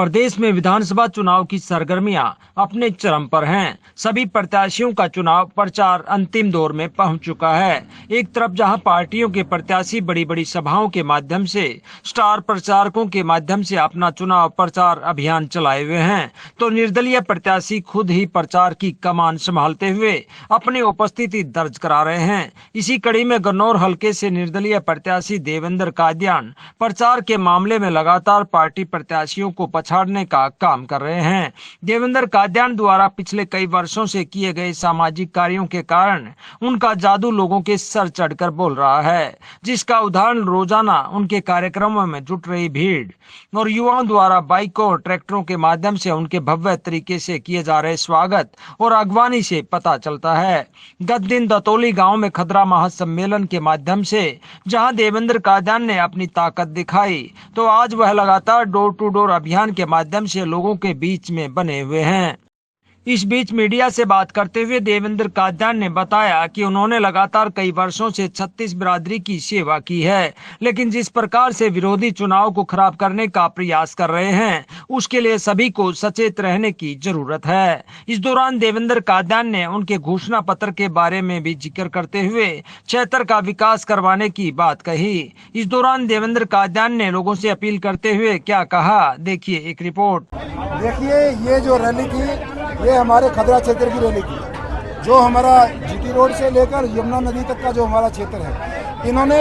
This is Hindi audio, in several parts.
प्रदेश में विधानसभा चुनाव की सरगर्मियां अपने चरम पर हैं। सभी प्रत्याशियों का चुनाव प्रचार अंतिम दौर में पहुंच चुका है। एक तरफ जहां पार्टियों के प्रत्याशी बड़ी बड़ी सभाओं के माध्यम से, स्टार प्रचारकों के माध्यम से अपना चुनाव प्रचार अभियान चलाए हुए हैं, तो निर्दलीय प्रत्याशी खुद ही प्रचार की कमान संभालते हुए अपनी उपस्थिति दर्ज करा रहे हैं। इसी कड़ी में गन्नौर हलके से निर्दलीय प्रत्याशी देवेंद्र कादियान प्रचार के मामले में लगातार पार्टी प्रत्याशियों को पछाड़ने का काम कर रहे हैं। देवेंद्र कादियान द्वारा पिछले कई वर्षों से किए गए सामाजिक कार्यों के कारण उनका जादू लोगों के सर चढ़कर बोल रहा है, जिसका उदाहरण रोजाना उनके कार्यक्रमों में जुट रही भीड़ और युवाओं द्वारा बाइकों और ट्रैक्टरों के माध्यम से उनके भव्य तरीके से किए जा रहे स्वागत और अगवानी से पता चलता है। गत दिन दतौली गांव में खदरा महासम्मेलन के माध्यम से जहां देवेंद्र कादियान ने अपनी ताकत दिखाई, तो आज वह लगातार डोर टू डोर अभियान के माध्यम से लोगों के बीच में बने हुए हैं। इस बीच मीडिया से बात करते हुए देवेंद्र कादियान ने बताया कि उन्होंने लगातार कई वर्षों से 36 बिरादरी की सेवा की है, लेकिन जिस प्रकार से विरोधी चुनाव को खराब करने का प्रयास कर रहे हैं, उसके लिए सभी को सचेत रहने की जरूरत है। इस दौरान देवेंद्र कादियान ने उनके घोषणा पत्र के बारे में भी जिक्र करते हुए क्षेत्र का विकास करवाने की बात कही। इस दौरान देवेंद्र कादियान ने लोगों से अपील करते हुए क्या कहा, देखिए एक रिपोर्ट। देखिए, ये जो रैली थी ये हमारे खदरा क्षेत्र की रैली थी, जो हमारा जीटी रोड से लेकर यमुना नदी तक का जो हमारा क्षेत्र है, इन्होंने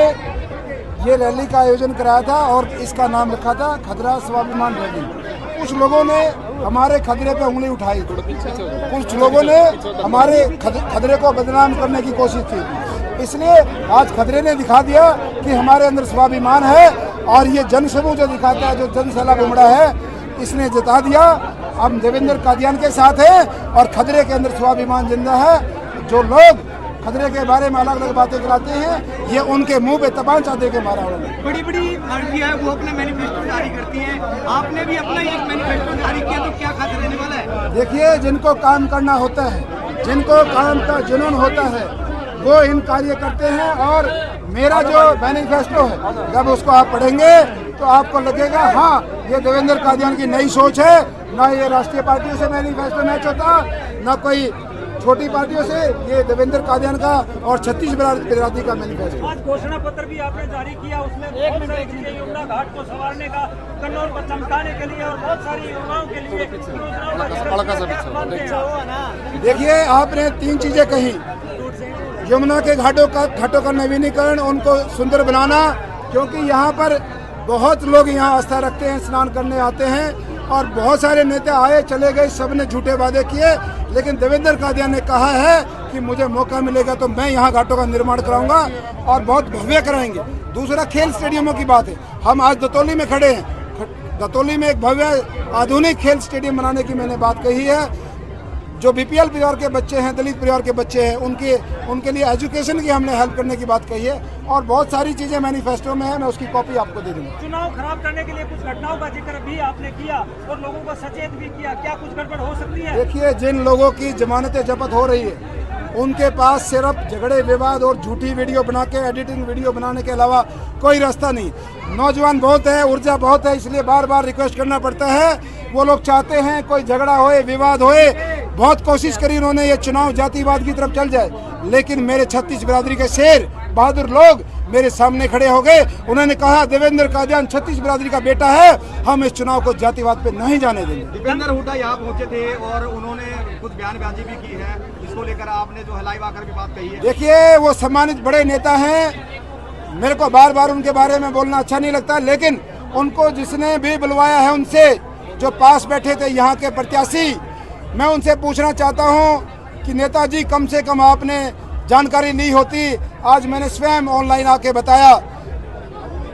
ये रैली का आयोजन कराया था और इसका नाम रखा था खदरा स्वाभिमान रैली। कुछ लोगों ने हमारे खदरे पे उंगली उठाई, कुछ लोगों ने हमारे खदरे को बदनाम करने की कोशिश की। इसलिए आज खदरे ने दिखा दिया कि हमारे अंदर स्वाभिमान है और ये जन समूह जो दिखाता है, जो जन सैलाब उमड़ा है, इसने जता दिया हम देवेंद्र कादियान के साथ हैं और खदरे के अंदर स्वाभिमान जिंदा है। जो लोग खदरे के बारे में अलग अलग बातें कराते हैं, ये उनके मुंह पे तमाचा दे के मारा उन्होंने। बड़ी बड़ी पार्टियां है वो अपने मैनिफेस्टो जारी करती हैं, आपने भी अपना एक मैनिफेस्टो जारी किया, तो क्या खास रहने वाला है? देखिए, जिनको काम करना होता है, जिनको काम का जुनून होता है, वो इन कार्य करते हैं। और मेरा जो मैनिफेस्टो है, जब उसको आप पढ़ेंगे तो आपको लगेगा हाँ, ये देवेंद्र कादियान की नई सोच है। ना ये राष्ट्रीय पार्टियों से मैनिफेस्टो मैच होता, ना कोई छोटी पार्टियों से। ये देवेंद्र कादियान का और 36 बिरादरी का मैनिफेस्टो। आज घोषणा पत्र भी आपने जारी किया, उसमें यमुना घाट को संवारने का, कन्नौर को चमकाने के लिए और बहुत सारी युवाओं के लिए देखिए, आपने 3 चीजें कही। यमुना के घाटों का नवीनीकरण, उनको सुंदर बनाना, क्योंकि यहाँ पर बहुत लोग यहाँ आस्था रखते हैं, स्नान करने आते हैं और बहुत सारे नेता आए चले गए, सबने झूठे वादे किए। लेकिन देवेंद्र कादियान ने कहा है कि मुझे मौका मिलेगा तो मैं यहाँ घाटों का निर्माण कराऊंगा और बहुत भव्य कराएंगे। दूसरा, खेल स्टेडियमों की बात है। हम आज दतौली में खड़े हैं, दतौली में एक भव्य आधुनिक खेल स्टेडियम बनाने की मैंने बात कही है। जो बीपीएल परिवार के बच्चे हैं, दलित परिवार के बच्चे हैं, उनके लिए एजुकेशन की हमने हेल्प करने की बात कही है और बहुत सारी चीजें मैनिफेस्टो में है। मैं उसकी कॉपी आपको दे दूंगा। चुनाव खराब करने के लिए कुछ घटनाओं का जिक्र भी आपने किया और लोगों को सचेत भी किया, क्या कुछ गड़बड़ हो सकती है? देखिए, जिन लोगों की जमानतें जब्त हो रही है, उनके पास सिर्फ झगड़े विवाद और झूठी वीडियो बना के, एडिटिंग वीडियो बनाने के अलावा कोई रास्ता नहीं। नौजवान बहुत है, ऊर्जा बहुत है, इसलिए बार बार रिक्वेस्ट करना पड़ता है। वो लोग चाहते हैं कोई झगड़ा होए, विवाद होए। बहुत कोशिश करी उन्होंने ये चुनाव जातिवाद की तरफ चल जाए, लेकिन मेरे 36 बिरादरी के शेर बहादुर लोग मेरे सामने खड़े हो गए। उन्होंने कहा देवेंद्र कादियान 36 बिरादरी का बेटा है, हम इस चुनाव को जातिवाद पे नहीं जाने देंगे। दीपेंद्र हुड्डा यहाँ पहुंचे थे और उन्होंने कुछ बयानबाजी भी की है, इसको लेकर आपने जो है लाइव आकर भी बात कही है। देखिए, वो सम्मानित बड़े नेता हैं, मेरे को बार बार उनके बारे में बोलना अच्छा नहीं लगता, लेकिन उनको जिसने भी बुलवाया है, उनसे जो पास बैठे थे यहाँ के प्रत्याशी, मैं उनसे पूछना चाहता हूँ कि नेताजी, कम से कम आपने जानकारी ली होती। आज मैंने स्वयं ऑनलाइन आके बताया,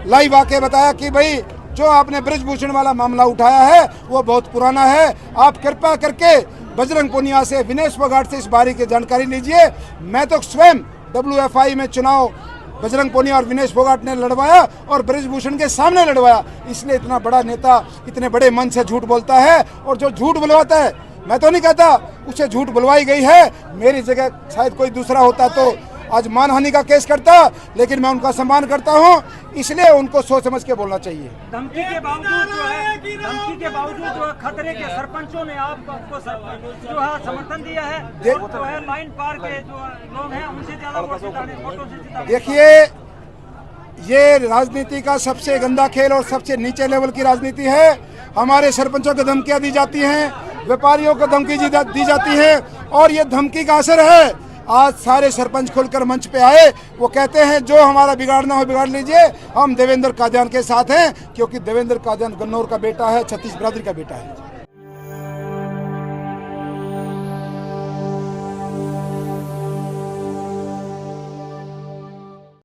लाइव आके बताया कि भाई जो आपने ब्रजभूषण वाला मामला उठाया है वो बहुत पुराना है। आप कृपा करके बजरंग पुनिया से, विनेश फोगाट से इस बारे की जानकारी लीजिए। मैं तो स्वयं WFI में चुनाव बजरंग पुनिया और विनेश फोगाट ने लड़वाया और ब्रजभूषण के सामने लड़वाया। इसलिए इतना बड़ा नेता इतने बड़े मन से झूठ बोलता है। और जो झूठ बुलवाता है, मैं तो नहीं कहता, उसे झूठ बुलवाई गई है। मेरी जगह शायद कोई दूसरा होता तो आज मानहानि का केस करता, लेकिन मैं उनका सम्मान करता हूं, इसलिए उनको सोच समझ के बोलना चाहिए। धमकी के बावजूद जो है खतरे के सरपंचों ने आपको जो है समर्थन दिया है, और जो है लाइन पार के जो लोग हैं उनसे ज्यादा वोटों से जिताने। देखिए, ये राजनीति का सबसे गंदा खेल और सबसे नीचे लेवल की राजनीति है। हमारे सरपंचों को धमकियां दी जाती हैं, व्यापारियों को धमकी दी जाती है, और ये धमकी का असर है। आज सारे सरपंच खुलकर मंच पे आए, वो कहते हैं जो हमारा बिगाड़ना हो बिगाड़ लीजिए, हम देवेंद्र कादियान के साथ हैं, क्योंकि देवेंद्र कादियान गन्नौर का बेटा है, छत्तीस बिरादरी का बेटा है।